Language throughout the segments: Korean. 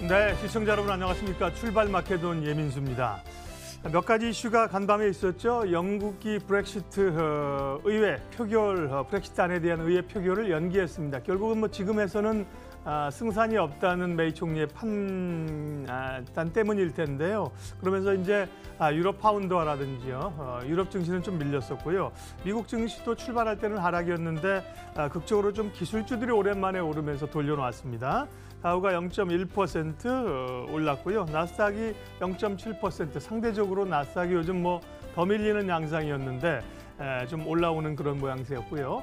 네, 시청자 여러분 안녕하십니까. 출발 마케돈 예민수입니다. 몇 가지 이슈가 간밤에 있었죠. 영국이 브렉시트 의회 표결, 브렉시트안에 대한 의회 표결을 연기했습니다. 결국은 뭐 지금에서는 승산이 없다는 메이 총리의 판단 때문일 텐데요. 그러면서 이제 유럽 파운드화라든지요, 유럽 증시는 좀 밀렸었고요. 미국 증시도 출발할 때는 하락이었는데 극적으로 좀 기술주들이 오랜만에 오르면서 돌려놓았습니다. 다우가 0.1% 올랐고요. 나스닥이 0.7%. 상대적으로 나스닥이 요즘 뭐 더 밀리는 양상이었는데 좀 올라오는 그런 모양새였고요.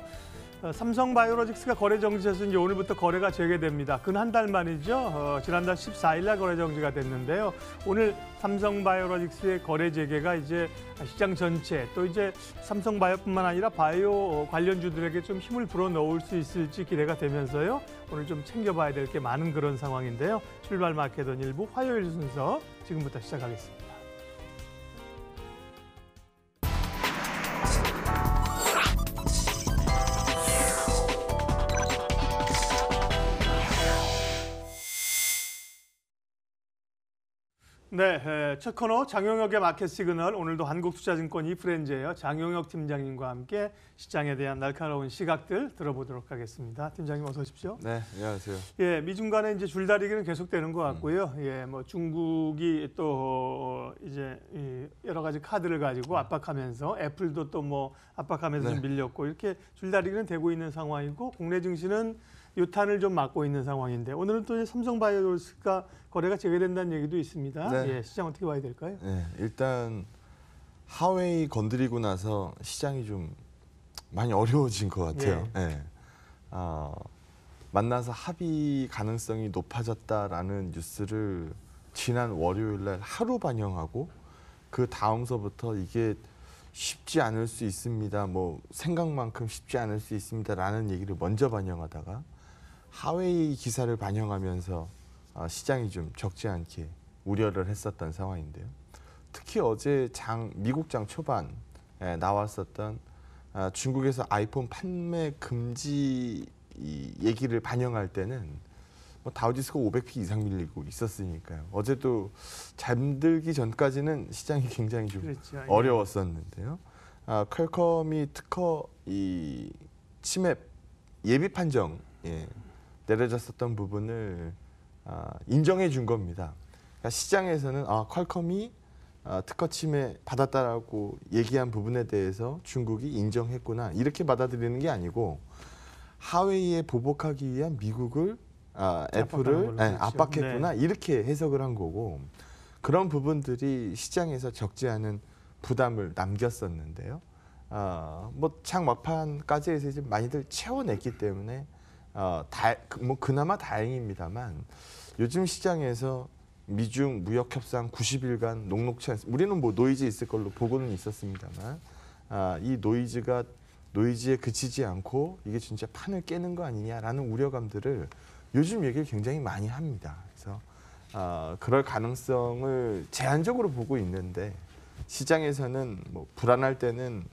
삼성바이오로직스가 거래 정지에서 이제 오늘부터 거래가 재개됩니다. 근 한 달 만이죠. 지난달 14일 날 거래 정지가 됐는데요. 오늘 삼성바이오로직스의 거래 재개가 이제 시장 전체 또 이제 삼성바이오뿐만 아니라 바이오 관련주들에게 좀 힘을 불어넣을 수 있을지 기대가 되면서요. 오늘 좀 챙겨봐야 될 게 많은 그런 상황인데요. 출발 마케돈 일부 화요일 순서 지금부터 시작하겠습니다. 네, 첫 코너 장용혁의 마켓 시그널. 오늘도 한국투자증권 이프렌즈예요. 장용혁 팀장님과 함께 시장에 대한 날카로운 시각들 들어보도록 하겠습니다. 팀장님 어서 오십시오. 네, 안녕하세요. 예, 미중 간의 이제 줄다리기는 계속되는 것 같고요. 예, 뭐 중국이 또 이제 여러 가지 카드를 가지고 압박하면서 애플도 또 뭐 압박하면서 좀 밀렸고 이렇게 줄다리기는 되고 있는 상황이고 국내 증시는 유탄을 좀 맞고 있는 상황인데 오늘은 또 삼성바이오로직스가 거래가 재개된다는 얘기도 있습니다. 네. 예, 시장 어떻게 봐야 될까요? 네, 일단 하웨이 건드리고 나서 시장이 좀 많이 어려워진 것 같아요. 예. 네. 만나서 합의 가능성이 높아졌다라는 뉴스를 지난 월요일 날 하루 반영하고 그 다음서부터 이게 쉽지 않을 수 있습니다. 뭐 생각만큼 쉽지 않을 수 있습니다라는 얘기를 먼저 반영하다가 하웨이 기사를 반영하면서 시장이 좀 적지 않게 우려를 했었던 상황인데요. 특히 어제 미국 장 초반에 나왔었던 중국에서 아이폰 판매 금지 얘기를 반영할 때는 뭐 다우지수가 500피 이상 밀리고 있었으니까요. 어제도 잠들기 전까지는 시장이 굉장히 좀 그렇죠. 어려웠었는데요. 퀄컴이 특허 치맵 예비 판정 내려졌었던 부분을 인정해 준 겁니다. 그러니까 시장에서는 퀄컴이 특허 침해 받았다라고 얘기한 부분에 대해서 중국이 인정했구나 이렇게 받아들이는 게 아니고 하웨이에 보복하기 위한 미국을 애플을 압박했구나 네. 이렇게 해석을 한 거고 그런 부분들이 시장에서 적지 않은 부담을 남겼었는데요. 뭐 장 막판까지 해서 이제 많이들 채워냈기 때문에 뭐 그나마 다행입니다만 요즘 시장에서 미중 무역 협상 90일간 녹록치 않습니다. 우리는 뭐 노이즈 있을 걸로 보고는 있었습니다만 이 노이즈에 그치지 않고 이게 진짜 판을 깨는 거 아니냐라는 우려감들을 요즘 얘기를 굉장히 많이 합니다. 그래서 그럴 가능성을 제한적으로 보고 있는데 시장에서는 뭐 불안할 때는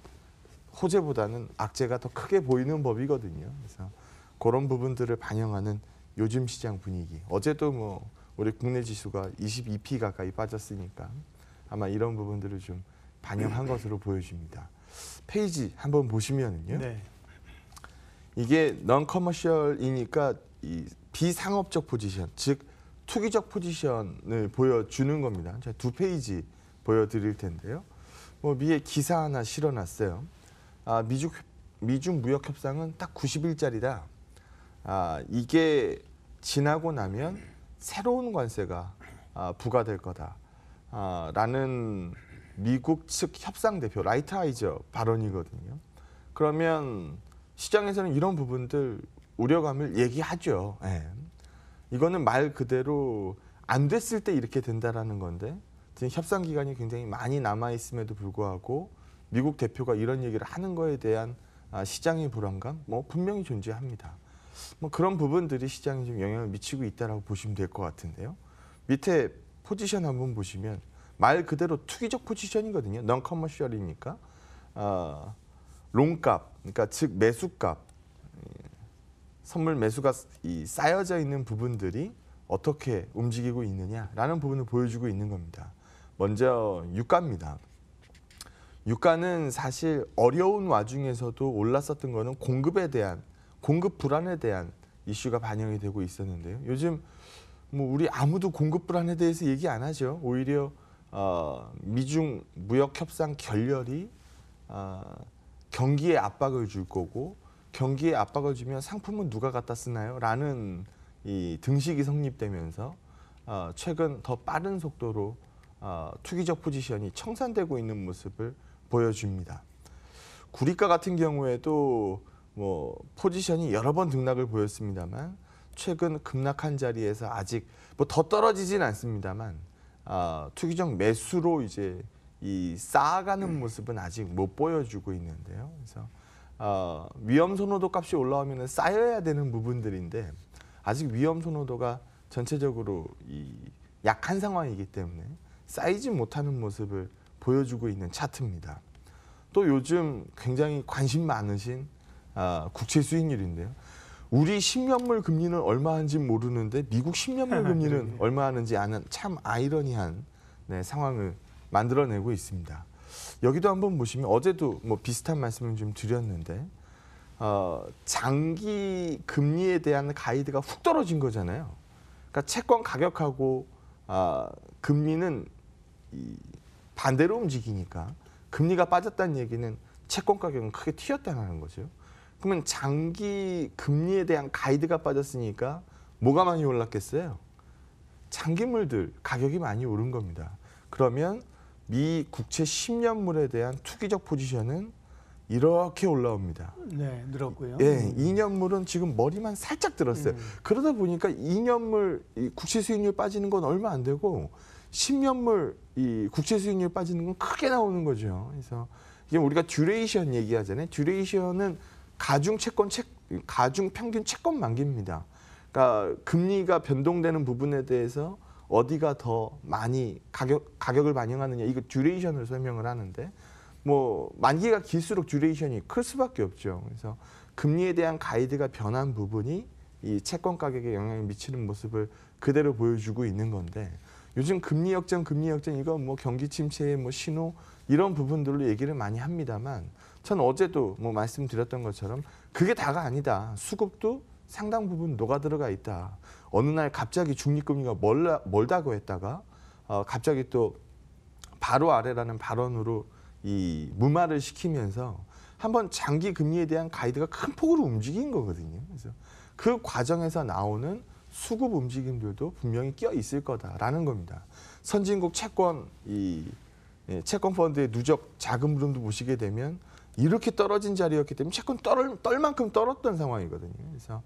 호재보다는 악재가 더 크게 보이는 법이거든요. 그래서 그런 부분들을 반영하는 요즘 시장 분위기. 어제도 뭐 우리 국내 지수가 22p 가까이 빠졌으니까 아마 이런 부분들을 좀 반영한 것으로 보여집니다. 페이지 한번 보시면은요. 네. 이게 non commercial이니까 이 비상업적 포지션, 즉 투기적 포지션을 보여주는 겁니다. 제가 2페이지 보여드릴 텐데요. 뭐 위에 기사 하나 실어놨어요. 미중 무역 협상은 딱 90일짜리다. 이게 지나고 나면 새로운 관세가 부과될 거다. 라는 미국 측 협상 대표 라이트하이저 발언이거든요. 그러면 시장에서는 이런 부분들 우려감을 얘기하죠. 네. 이거는 말 그대로 안 됐을 때 이렇게 된다라는 건데 지금 협상 기간이 굉장히 많이 남아 있음에도 불구하고 미국 대표가 이런 얘기를 하는 거에 대한 시장의 불안감 뭐 분명히 존재합니다. 뭐 그런 부분들이 시장에 좀 영향을 미치고 있다라고 보시면 될 것 같은데요. 밑에 포지션 한번 보시면 말 그대로 투기적 포지션이거든요. non commercial이니까 롱값, 그러니까 즉 매수값, 선물 매수가 쌓여져 있는 부분들이 어떻게 움직이고 있느냐라는 부분을 보여주고 있는 겁니다. 먼저 유가입니다. 유가는 사실 어려운 와중에서도 올랐었던 거는 공급 불안에 대한 이슈가 반영이 되고 있었는데요. 요즘 뭐 우리 아무도 공급 불안에 대해서 얘기 안 하죠. 오히려 미중 무역 협상 결렬이 경기에 압박을 줄 거고, 경기에 압박을 주면 상품은 누가 갖다 쓰나요? 라는 이 등식이 성립되면서 최근 더 빠른 속도로 투기적 포지션이 청산되고 있는 모습을 보여줍니다. 구리가 같은 경우에도 뭐 포지션이 여러 번 등락을 보였습니다만 최근 급락한 자리에서 아직 뭐 더 떨어지진 않습니다만 투기적 매수로 이제 이 쌓아가는 모습은 아직 못 보여주고 있는데요. 그래서 위험 선호도 값이 올라오면 쌓여야 되는 부분들인데 아직 위험 선호도가 전체적으로 이 약한 상황이기 때문에 쌓이지 못하는 모습을 보여주고 있는 차트입니다. 또 요즘 굉장히 관심 많으신 국채 수익률인데요. 우리 10년물 금리는 얼마 하는지 모르는데 미국 10년물 금리는 얼마 하는지 아는 참 아이러니한 상황을 만들어내고 있습니다. 여기도 한번 보시면 어제도 뭐 비슷한 말씀을 좀 드렸는데 장기 금리에 대한 가이드가 훅 떨어진 거잖아요. 그러니까 채권 가격하고 금리는 반대로 움직이니까 금리가 빠졌다는 얘기는 채권 가격은 크게 튀었다는 거죠. 그러면 장기 금리에 대한 가이드가 빠졌으니까 뭐가 많이 올랐겠어요? 장기물들 가격이 많이 오른 겁니다. 그러면 미 국채 10년물에 대한 투기적 포지션은 이렇게 올라옵니다. 네, 늘었고요. 예, 2년물은 지금 머리만 살짝 들었어요. 그러다 보니까 2년물 국채 수익률 빠지는 건 얼마 안 되고 10년물 이 국채 수익률 빠지는 건 크게 나오는 거죠. 그래서 이게 우리가 듀레이션 얘기하잖아요. 듀레이션은 가중 평균 채권 만기입니다. 그러니까 금리가 변동되는 부분에 대해서 어디가 더 많이 가격을 반영하느냐, 이거 듀레이션을 설명을 하는데 뭐 만기가 길수록 듀레이션이 클 수밖에 없죠. 그래서 금리에 대한 가이드가 변한 부분이 이 채권 가격에 영향을 미치는 모습을 그대로 보여주고 있는 건데, 요즘 금리 역전 이거 뭐 경기 침체의 뭐 신호 이런 부분들로 얘기를 많이 합니다만, 전 어제도 뭐 말씀드렸던 것처럼 그게 다가 아니다. 수급도 상당 부분 녹아 들어가 있다. 어느 날 갑자기 중립금리가 멀다고 했다가 갑자기 또 바로 아래라는 발언으로 이 무마를 시키면서 한번 장기 금리에 대한 가이드가 큰 폭으로 움직인 거거든요. 그래서 그 과정에서 나오는 수급 움직임들도 분명히 끼어 있을 거다라는 겁니다. 선진국 채권 채권 펀드의 누적 자금 흐름도 보시게 되면 이렇게 떨어진 자리였기 때문에 채권 떨 만큼 떨었던 상황이거든요. 그래서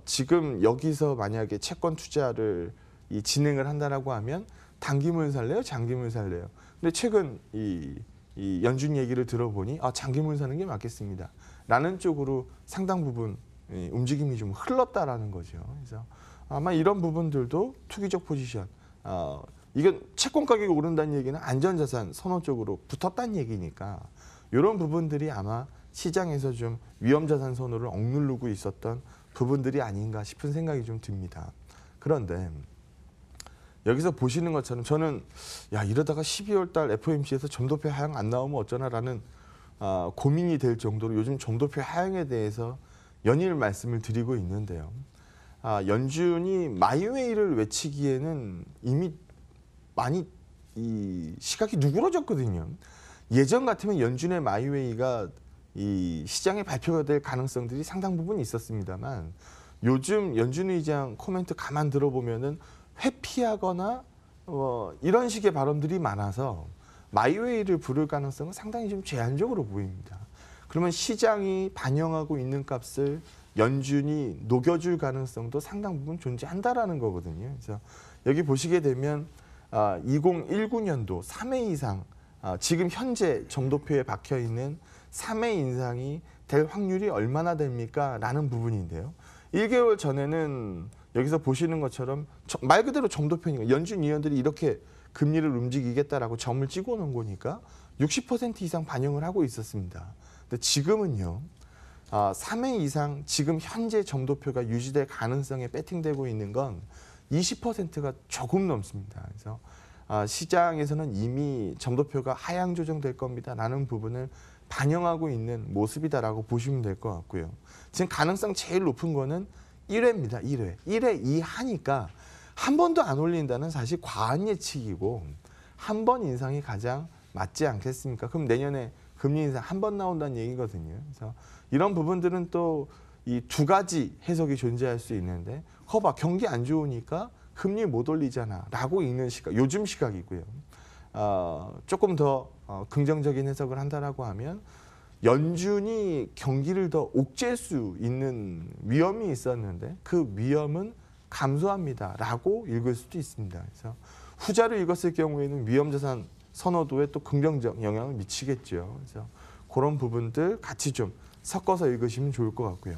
지금 여기서 만약에 채권 투자를 진행을 한다라고 하면 단기물 살래요, 장기물 살래요? 근데 최근 이 연준 얘기를 들어보니 장기물 사는 게 맞겠습니다. 라는 쪽으로 상당 부분 움직임이 좀 흘렀다라는 거죠. 그래서 아마 이런 부분들도 투기적 포지션, 이건 채권 가격이 오른다는 얘기는 안전자산 선호 쪽으로 붙었다는 얘기니까 이런 부분들이 아마 시장에서 좀 위험자산 선호를 억누르고 있었던 부분들이 아닌가 싶은 생각이 좀 듭니다. 그런데 여기서 보시는 것처럼 저는 이러다가 12월 달 FOMC에서 점도표 하향 안 나오면 어쩌나라는 고민이 될 정도로 요즘 점도표 하향에 대해서 연일 말씀을 드리고 있는데요. 연준이 마이웨이를 외치기에는 이미 많이 이 시각이 누그러졌거든요. 예전 같으면 연준의 마이웨이가 이 시장에 발표가 될 가능성들이 상당 부분 있었습니다만, 요즘 연준 의장 코멘트 가만 들어보면은 회피하거나 이런 식의 발언들이 많아서 마이웨이를 부를 가능성은 상당히 좀 제한적으로 보입니다. 그러면 시장이 반영하고 있는 값을 연준이 녹여줄 가능성도 상당 부분 존재한다라는 거거든요. 그래서 여기 보시게 되면 2019년도 3회 이상 지금 현재 점도표에 박혀 있는 3회 인상이 될 확률이 얼마나 됩니까? 라는 부분인데요. 1개월 전에는 여기서 보시는 것처럼 말 그대로 점도표니까 연준 위원들이 이렇게 금리를 움직이겠다라고 점을 찍어 놓은 거니까 60% 이상 반영을 하고 있었습니다. 근데 지금은요. 3회 이상 지금 현재 점도표가 유지될 가능성에 배팅되고 있는 건 20%가 조금 넘습니다. 그래서 시장에서는 이미 점도표가 하향 조정될 겁니다라는 부분을 반영하고 있는 모습이다라고 보시면 될 것 같고요. 지금 가능성 제일 높은 거는 1회입니다. 1회 이하니까 한 번도 안 올린다는 사실 과한 예측이고 한 번 인상이 가장 맞지 않겠습니까? 그럼 내년에 금리 인상 한 번 나온다는 얘기거든요. 그래서 이런 부분들은 또 이 두 가지 해석이 존재할 수 있는데 거봐 경기 안 좋으니까 금리 못 올리잖아라고 읽는 시각, 요즘 시각이고요. 조금 더 긍정적인 해석을 한다라고 하면 연준이 경기를 더 옥죄할 수 있는 위험이 있었는데 그 위험은 감소합니다라고 읽을 수도 있습니다. 그래서 후자를 읽었을 경우에는 위험자산 선호도에 또 긍정적 영향을 미치겠죠. 그래서 그런 부분들 같이 좀 섞어서 읽으시면 좋을 것 같고요.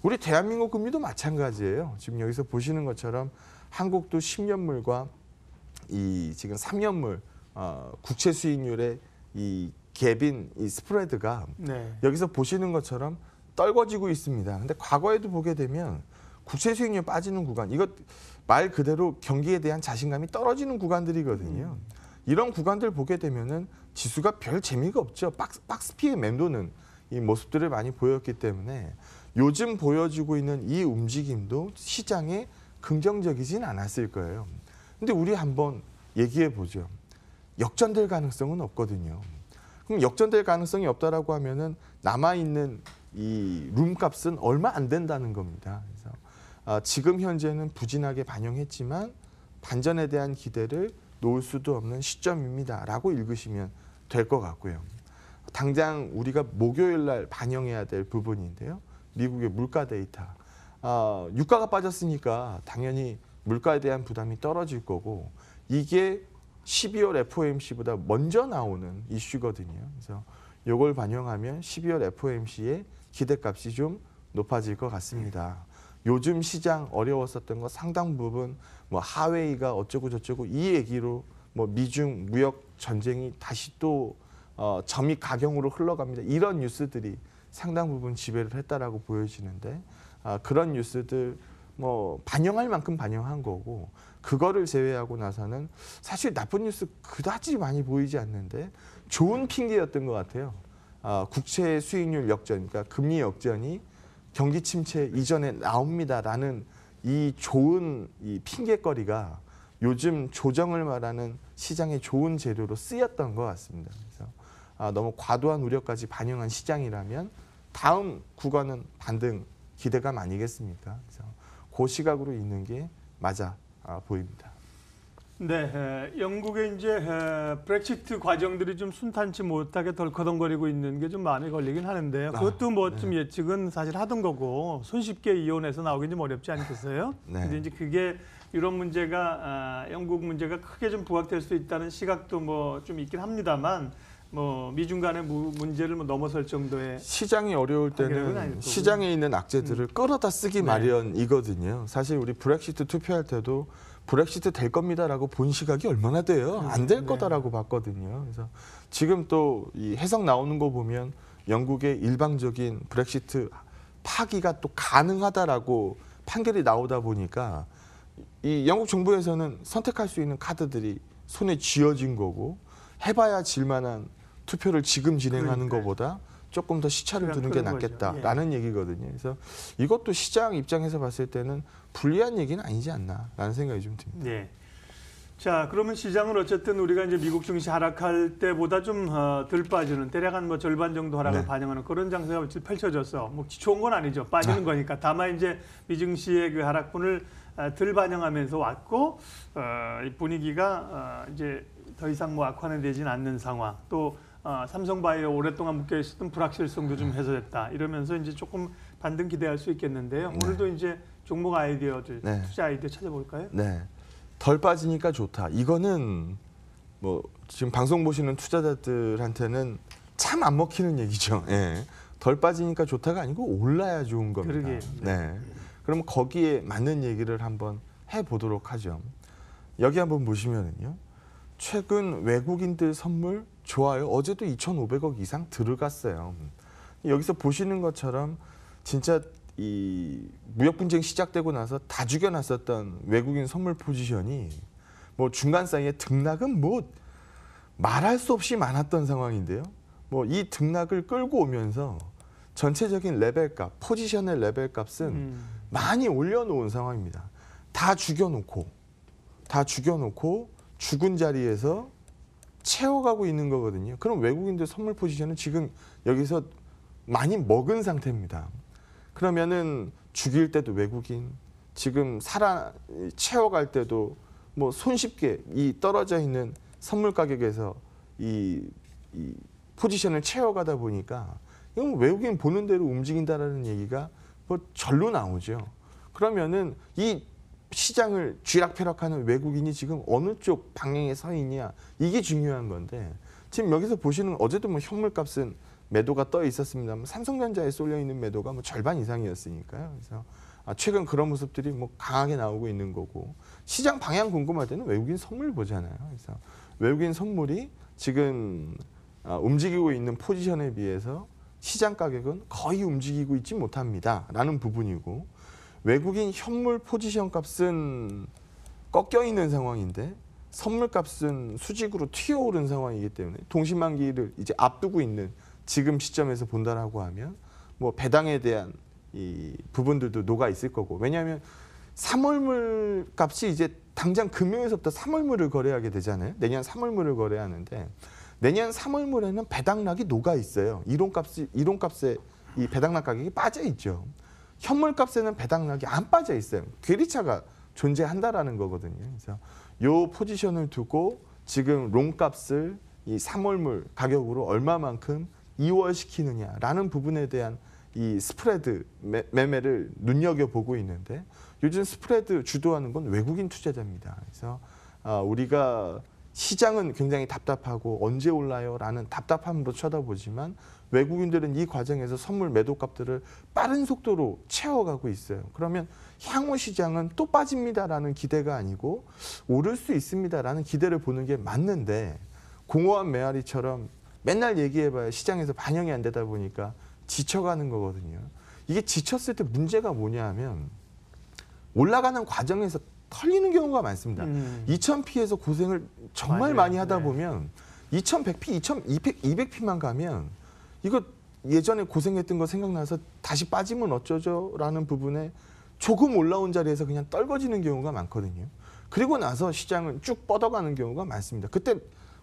우리 대한민국 금리도 마찬가지예요. 지금 여기서 보시는 것처럼 한국도 10년물과 이 지금 3년물 국채 수익률의 이 갭인 이 스프레드가 네. 여기서 보시는 것처럼 떨궈지고 있습니다. 근데 과거에도 보게 되면 국채 수익률 빠지는 구간, 이것 말 그대로 경기에 대한 자신감이 떨어지는 구간들이거든요. 이런 구간들 보게 되면은 지수가 별 재미가 없죠. 박스 피해 맴도는 이 모습들을 많이 보였기 때문에 요즘 보여주고 있는 이 움직임도 시장에 긍정적이진 않았을 거예요. 근데 우리 한번 얘기해 보죠. 역전될 가능성은 없거든요. 그럼 역전될 가능성이 없다라고 하면은 남아있는 이 룸값은 얼마 안 된다는 겁니다. 그래서 지금 현재는 부진하게 반영했지만 반전에 대한 기대를 놓을 수도 없는 시점입니다라고 읽으시면 될 것 같고요. 당장 우리가 목요일 날 반영해야 될 부분인데요. 미국의 물가 데이터. 유가가 빠졌으니까 당연히 물가에 대한 부담이 떨어질 거고 이게 12월 FOMC보다 먼저 나오는 이슈거든요. 그래서 이걸 반영하면 12월 FOMC의 기대값이 좀 높아질 것 같습니다. 요즘 시장 어려웠었던 거 상당 부분 뭐 하웨이가 어쩌고 저쩌고 이 얘기로 뭐 미중 무역 전쟁이 다시 또 점이 가경으로 흘러갑니다. 이런 뉴스들이 상당 부분 지배를 했다라고 보여지는데 그런 뉴스들 뭐 반영할 만큼 반영한 거고 그거를 제외하고 나서는 사실 나쁜 뉴스 그다지 많이 보이지 않는데 좋은 핑계였던 것 같아요. 국채 수익률 역전, 그러니까 금리 역전이 경기 침체 이전에 나옵니다라는 이 좋은 이 핑계거리가 요즘 조정을 말하는 시장의 좋은 재료로 쓰였던 것 같습니다. 그래서 너무 과도한 우려까지 반영한 시장이라면 다음 구간은 반등 기대감 아니겠습니까? 그래서 그 시각으로 있는 게 맞아 보입니다. 네, 영국의 이제 브렉시트 과정들이 좀 순탄치 못하게 덜커덩거리고 있는 게 좀 마음에 걸리긴 하는데요. 그것도 뭐 좀 예측은 사실 하던 거고 손쉽게 이혼해서 나오긴 좀 어렵지 않겠어요? 네. 근데 이제 그게 유럽 문제가 영국 문제가 크게 좀 부각될 수 있다는 시각도 뭐 좀 있긴 합니다만 뭐 미중 간의 문제를 뭐 넘어설 정도의 시장이 어려울 때는 시장에 있는 악재들을 끌어다 쓰기 마련이거든요. 사실 우리 브렉시트 투표할 때도 브렉시트 될 겁니다라고 본 시각이 얼마나 돼요? 안 될 거다라고 봤거든요. 그래서 지금 또 이 해석 나오는 거 보면 영국의 일방적인 브렉시트 파기가 또 가능하다라고 판결이 나오다 보니까 이 영국 정부에서는 선택할 수 있는 카드들이 손에 쥐어진 거고 해봐야 질만한 투표를 지금 진행하는 것보다 조금 더 시차를 두는 게 낫겠다라는 얘기거든요. 그래서 이것도 시장 입장에서 봤을 때는 불리한 얘기는 아니지 않나라는 생각이 좀 듭니다. 예. 자, 그러면 시장은 어쨌든 우리가 이제 미국 증시 하락할 때보다 좀 덜 빠지는 대략 한 뭐 절반 정도 하락을 반영하는 그런 장세가 펼쳐져서 뭐 좋은 건 아니죠. 빠지는 거니까. 다만 이제 미증시의 그 하락분을 덜 반영하면서 왔고 이 분위기가 이제 더 이상 뭐 악화는 되진 않는 상황. 또 삼성바이오 오랫동안 묶여 있었던 불확실성도 좀 해소됐다. 이러면서 이제 조금 반등 기대할 수 있겠는데요. 오늘도 이제 종목 아이디어들, 투자 아이디어 찾아볼까요? 네. 덜 빠지니까 좋다. 이거는 뭐 지금 방송 보시는 투자자들한테는 참 안 먹히는 얘기죠. 예. 덜 빠지니까 좋다가 아니고 올라야 좋은 겁니다. 그러게요. 네. 그럼 거기에 맞는 얘기를 한번 해보도록 하죠. 여기 한번 보시면은요. 최근 외국인들 선물 좋아요. 어제도 2,500억 이상 들어갔어요. 여기서 보시는 것처럼 진짜 이 무역 분쟁 시작되고 나서 다 죽여놨었던 외국인 선물 포지션이 뭐 중간 사이에 등락은 뭐 말할 수 없이 많았던 상황인데요. 뭐 이 등락을 끌고 오면서 전체적인 레벨값, 포지션의 레벨값은 많이 올려놓은 상황입니다. 다 죽여놓고 죽은 자리에서 채워가고 있는 거거든요. 그럼 외국인들 선물 포지션은 지금 여기서 많이 먹은 상태입니다. 그러면은 죽일 때도 외국인, 지금 채워갈 때도 뭐 손쉽게 이 떨어져 있는 선물 가격에서 이 포지션을 채워가다 보니까 이건 외국인 보는 대로 움직인다라는 얘기가 뭐 절로 나오죠. 그러면은 이 시장을 쥐락펴락하는 외국인이 지금 어느 쪽 방향에 서 있냐, 이게 중요한 건데, 지금 여기서 보시는, 어제도 뭐 현물값은 매도가 떠 있었습니다만 삼성전자에 쏠려 있는 매도가 뭐 절반 이상이었으니까요. 그래서 최근 그런 모습들이 뭐 강하게 나오고 있는 거고, 시장 방향 궁금할 때는 외국인 선물 보잖아요. 그래서 외국인 선물이 지금 움직이고 있는 포지션에 비해서 시장 가격은 거의 움직이고 있지 못합니다라는 부분이고, 외국인 현물 포지션 값은 꺾여 있는 상황인데 선물 값은 수직으로 튀어오른 상황이기 때문에 동시만기를 이제 앞두고 있는 지금 시점에서 본다라고 하면 뭐 배당에 대한 이 부분들도 녹아 있을 거고, 왜냐하면 3월물 값이 이제 당장 금융에서부터 3월물을 거래하게 되잖아요. 내년 3월물을 거래하는데 내년 3월물에는 배당락이 녹아 있어요. 이론값에 이 배당락 가격이 빠져 있죠. 현물값에는 배당락이 안 빠져 있어요. 괴리차가 존재한다라는 거거든요. 그래서 요 포지션을 두고 지금 롱값을 이 3월물 가격으로 얼마만큼 이월시키느냐라는 부분에 대한 이 스프레드 매매를 눈여겨보고 있는데, 요즘 스프레드 주도하는 건 외국인 투자자입니다. 그래서 우리가 시장은 굉장히 답답하고 언제 올라요? 라는 답답함으로 쳐다보지만 외국인들은 이 과정에서 선물 매도값들을 빠른 속도로 채워가고 있어요. 그러면 향후 시장은 또 빠집니다라는 기대가 아니고 오를 수 있습니다라는 기대를 보는 게 맞는데, 공허한 메아리처럼 맨날 얘기해봐야 시장에서 반영이 안 되다 보니까 지쳐가는 거거든요. 이게 지쳤을 때 문제가 뭐냐 하면 올라가는 과정에서 털리는 경우가 많습니다. 2000P에서 고생을 정말 많이 하다 보면 2100P, 2200P만 가면 이거 예전에 고생했던 거 생각나서 다시 빠지면 어쩌죠? 라는 부분에 조금 올라온 자리에서 그냥 떨궈지는 경우가 많거든요. 그리고 나서 시장은 쭉 뻗어가는 경우가 많습니다. 그때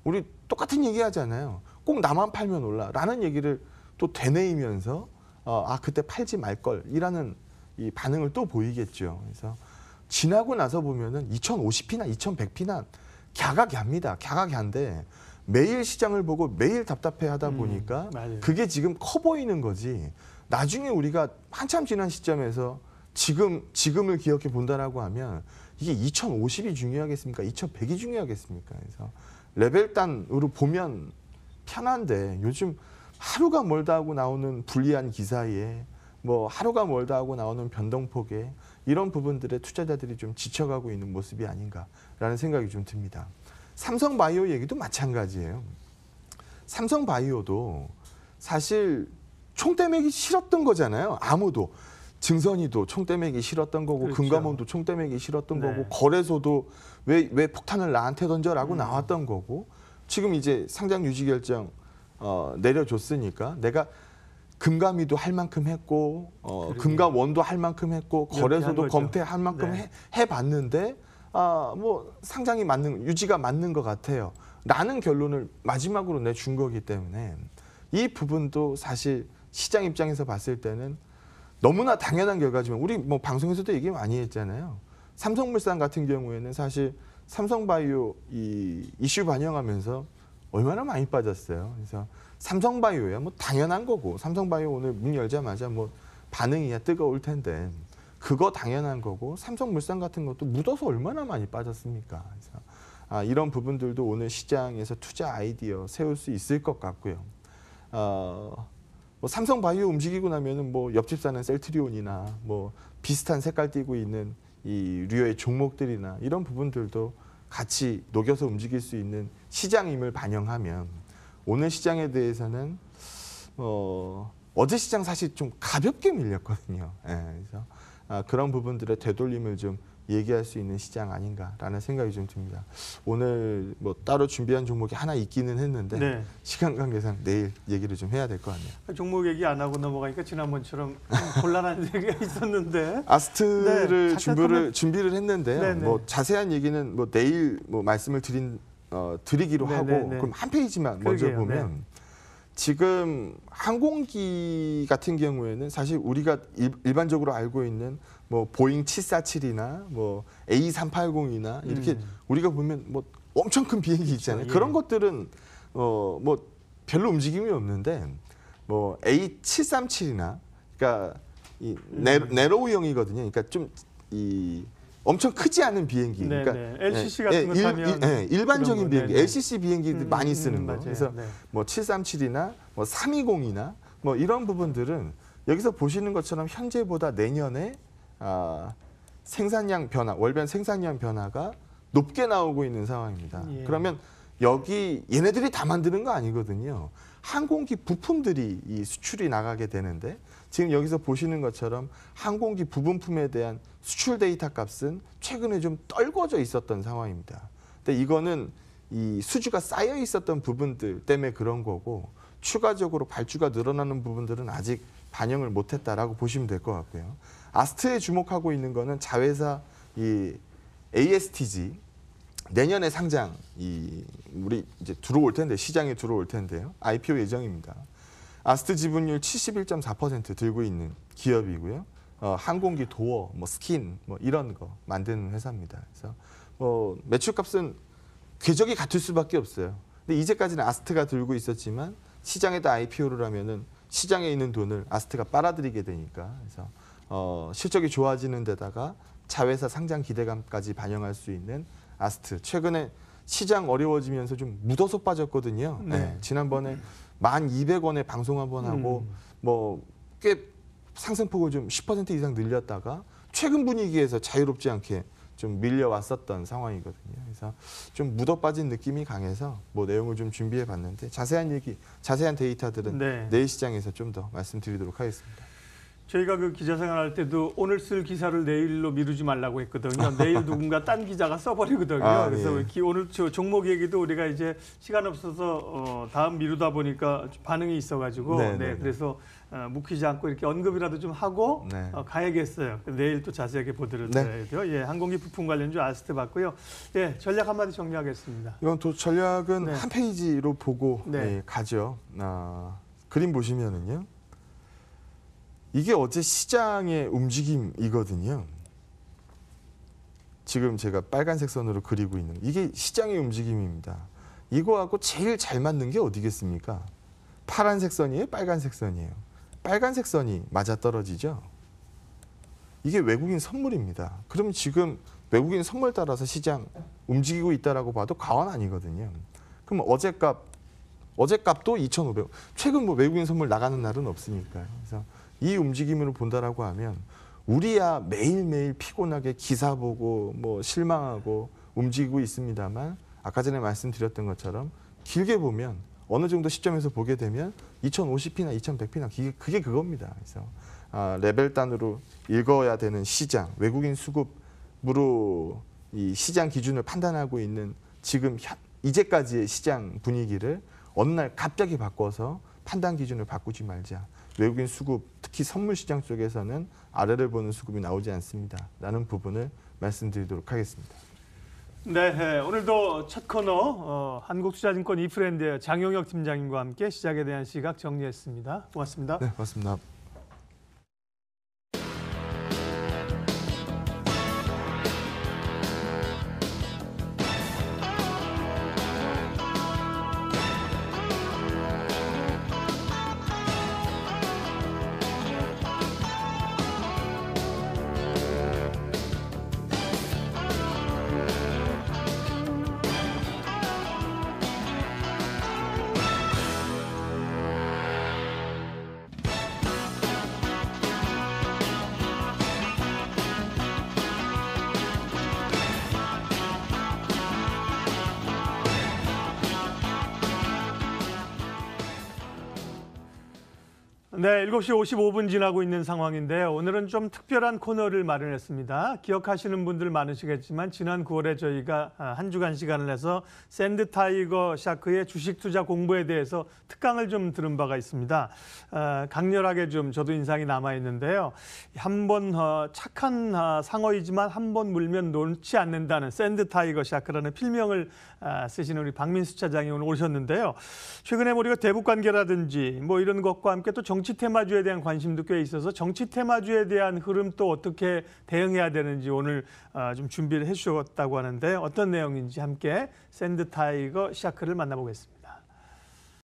우리 똑같은 얘기 하잖아요. 꼭 나만 팔면 올라 라는 얘기를 또 되뇌이면서 그때 팔지 말걸 이라는 이 반응을 또 보이겠죠. 그래서 지나고 나서 보면은 2050P나 2100P나 갸가갸입니다. 갸가갸인데 매일 시장을 보고 매일 답답해 하다 보니까 그게 지금 커 보이는 거지. 나중에 우리가 한참 지난 시점에서 지금을 기억해 본다라고 하면 이게 2050이 중요하겠습니까? 2100이 중요하겠습니까? 그래서 레벨 단으로 보면 편한데 요즘 하루가 멀다 하고 나오는 불리한 기사에 뭐 하루가 멀다 하고 나오는 변동폭에 이런 부분들에 투자자들이 좀 지쳐가고 있는 모습이 아닌가라는 생각이 좀 듭니다. 삼성바이오 얘기도 마찬가지예요. 삼성바이오도 사실 총대매기 싫었던 거잖아요. 아무도. 증선이도 총대매기 싫었던 거고, 그렇죠. 금감원도 총대매기 싫었던 거고, 거래소도 왜 폭탄을 나한테 던져라고 나왔던 거고, 지금 이제 상장 유지 결정 내려줬으니까 내가 금감위도 할 만큼 했고, 금감원도 할 만큼 했고, 거래소도 검토할 만큼 해봤는데 뭐 상장이 유지가 맞는 것 같아요. 라는 결론을 마지막으로 내준 거기 때문에 이 부분도 사실 시장 입장에서 봤을 때는 너무나 당연한 결과지만, 우리 뭐 방송에서도 얘기 많이 했잖아요. 삼성물산 같은 경우에는 사실 삼성바이오 이 이슈 반영하면서 얼마나 많이 빠졌어요. 그래서 삼성바이오야 뭐 당연한 거고, 삼성바이오 오늘 문 열자마자 뭐 반응이야 뜨거울 텐데 그거 당연한 거고, 삼성물산 같은 것도 묻어서 얼마나 많이 빠졌습니까? 그래서 이런 부분들도 오늘 시장에서 투자 아이디어 세울 수 있을 것 같고요. 뭐 삼성바이오 움직이고 나면은 뭐 옆집 사는 셀트리온이나 뭐 비슷한 색깔 띠고 있는 이 류의 종목들이나 이런 부분들도 같이 녹여서 움직일 수 있는 시장임을 반영하면 오늘 시장에 대해서는 어제 시장 사실 좀 가볍게 밀렸거든요. 예, 그래서 그런 부분들의 되돌림을 좀 얘기할 수 있는 시장 아닌가라는 생각이 좀 듭니다. 오늘 뭐 따로 준비한 종목이 하나 있기는 했는데 네. 시간 관계상 내일 얘기를 좀 해야 될 것 같네요. 종목 얘기 안 하고 넘어가니까 지난번처럼 곤란한 얘기가 있었는데. 아스트를 네, 잠깐 준비를 했는데요. 네, 네. 뭐 자세한 얘기는 뭐 내일 뭐 말씀을 드리기로 네, 하고 네, 네. 그럼 한 페이지만 먼저 그러게요, 보면 지금 항공기 같은 경우에는 사실 우리가 일반적으로 알고 있는 뭐 보잉 747이나 뭐 A380이나 이렇게 우리가 보면 뭐 엄청 큰 비행기 있잖아요. 예. 그런 것들은 뭐 별로 움직임이 없는데 뭐 A737이나 그러니까 이 네로우형이거든요. 그러니까 좀 이 엄청 크지 않은 비행기. 네, 그러니까 네. LCC 같은 거 타면 일반적인 그런 거, 비행기, 네, 네. LCC 비행기들 많이 쓰는 거. 맞아요. 그래서 네. 뭐 737이나 뭐 320이나 뭐 이런 부분들은 여기서 보시는 것처럼 현재보다 내년에 생산량 변화, 월변 생산량 변화가 높게 나오고 있는 상황입니다. 예. 그러면 여기 얘네들이 다 만드는 거 아니거든요. 항공기 부품들이 이 수출이 나가게 되는데 지금 여기서 보시는 것처럼 항공기 부분품에 대한 수출 데이터 값은 최근에 좀 떨궈져 있었던 상황입니다. 근데 이거는 이 수주가 쌓여 있었던 부분들 때문에 그런 거고 추가적으로 발주가 늘어나는 부분들은 아직 반영을 못했다라고 보시면 될 것 같고요. 아스트에 주목하고 있는 거는 자회사 이 ASTG 내년에 상장 우리 이제 들어올 텐데 시장에 들어올 텐데요. IPO 예정입니다. 아스트 지분율 71.4% 들고 있는 기업이고요. 항공기 도어, 뭐 스킨, 뭐 이런 거 만드는 회사입니다. 그래서 매출값은 궤적이 같을 수밖에 없어요. 근데 이제까지는 아스트가 들고 있었지만 시장에다 IPO를 하면은 시장에 있는 돈을 아스트가 빨아들이게 되니까 그래서 실적이 좋아지는 데다가 자회사 상장 기대감까지 반영할 수 있는 아스트. 최근에 시장 어려워지면서 좀 묻어서 빠졌거든요. 네. 네, 지난번에 1,200원에 방송 한번 하고 뭐 꽤 상승폭을 좀 10% 이상 늘렸다가 최근 분위기에서 자유롭지 않게 좀 밀려왔었던 상황이거든요. 그래서 좀 묻어 빠진 느낌이 강해서 뭐 내용을 좀 준비해 봤는데 자세한 데이터들은 네. 내일 시장에서 좀 더 말씀드리도록 하겠습니다. 저희가 그 기자 생활할 때도 오늘 쓸 기사를 내일로 미루지 말라고 했거든요. 내일 누군가 딴 기자가 써버리거든요. 그래서 예. 오늘 종목 얘기도 우리가 이제 시간 없어서 다음 미루다 보니까 반응이 있어가지고 네. 그래서 묵히지 않고 이렇게 언급이라도 좀 하고 네. 가야겠어요. 내일 또 자세하게 보도록 네. 해야 돼요. 예, 항공기 부품 관련주 아스트 봤고요. 예, 전략 한마디 정리하겠습니다. 이건 또 전략은 네. 한 페이지로 보고 네. 가죠. 그림 보시면은요. 이게 어제 시장의 움직임이거든요. 지금 제가 빨간색 선으로 그리고 있는 이게 시장의 움직임입니다. 이거하고 제일 잘 맞는 게 어디겠습니까? 파란색 선이에요? 빨간색 선이에요? 빨간색 선이 맞아떨어지죠. 이게 외국인 선물입니다. 그럼 지금 외국인 선물 따라서 시장 움직이고 있다라고 봐도 과언 아니거든요. 그럼 어제값도 2,500원. 최근 뭐 외국인 선물 나가는 날은 없으니까요. 그래서 이 움직임으로 본다라고 하면 우리야 매일매일 피곤하게 기사 보고 뭐 실망하고 움직이고 있습니다만 아까 전에 말씀드렸던 것처럼 길게 보면 어느 정도 시점에서 보게 되면 2,050p나 2,100p나 그게 그겁니다. 그래서 레벨 단으로 읽어야 되는 시장, 외국인 수급으로 이 시장 기준을 판단하고 있는 지금 이제까지의 시장 분위기를 어느 날 갑자기 바꿔서 판단 기준을 바꾸지 말자. 외국인 수급, 특히 선물 시장 쪽에서는 아래를 보는 수급이 나오지 않습니다. 라는 부분을 말씀드리도록 하겠습니다. 네, 오늘도 첫 코너 한국투자증권 이프렌드 장용혁 팀장님과 함께 시작에 대한 시각 정리했습니다. 고맙습니다. 네, 고맙습니다. 네, 7시 55분 지나고 있는 상황인데요. 오늘은 좀 특별한 코너를 마련했습니다. 기억하시는 분들 많으시겠지만 지난 9월에 저희가 한 주간 시간을 내서 샌드 타이거 샤크의 주식 투자 공부에 대해서 특강을 좀 들은 바가 있습니다. 강렬하게 좀 저도 인상이 남아 있는데요. 한번 착한 상어이지만 한 번 물면 놓지 않는다는 샌드 타이거 샤크라는 필명을 쓰시는 우리 박민수 차장이 오늘 오셨는데요. 최근에 우리가 대북 관계라든지 뭐 이런 것과 함께 또 정치 테마주에 대한 관심도 꽤 있어서 정치 테마주에 대한 흐름 또 어떻게 대응해야 되는지 오늘 좀 준비를 해주셨다고 하는데 어떤 내용인지 함께 샌드 타이거 샤크를 만나보겠습니다.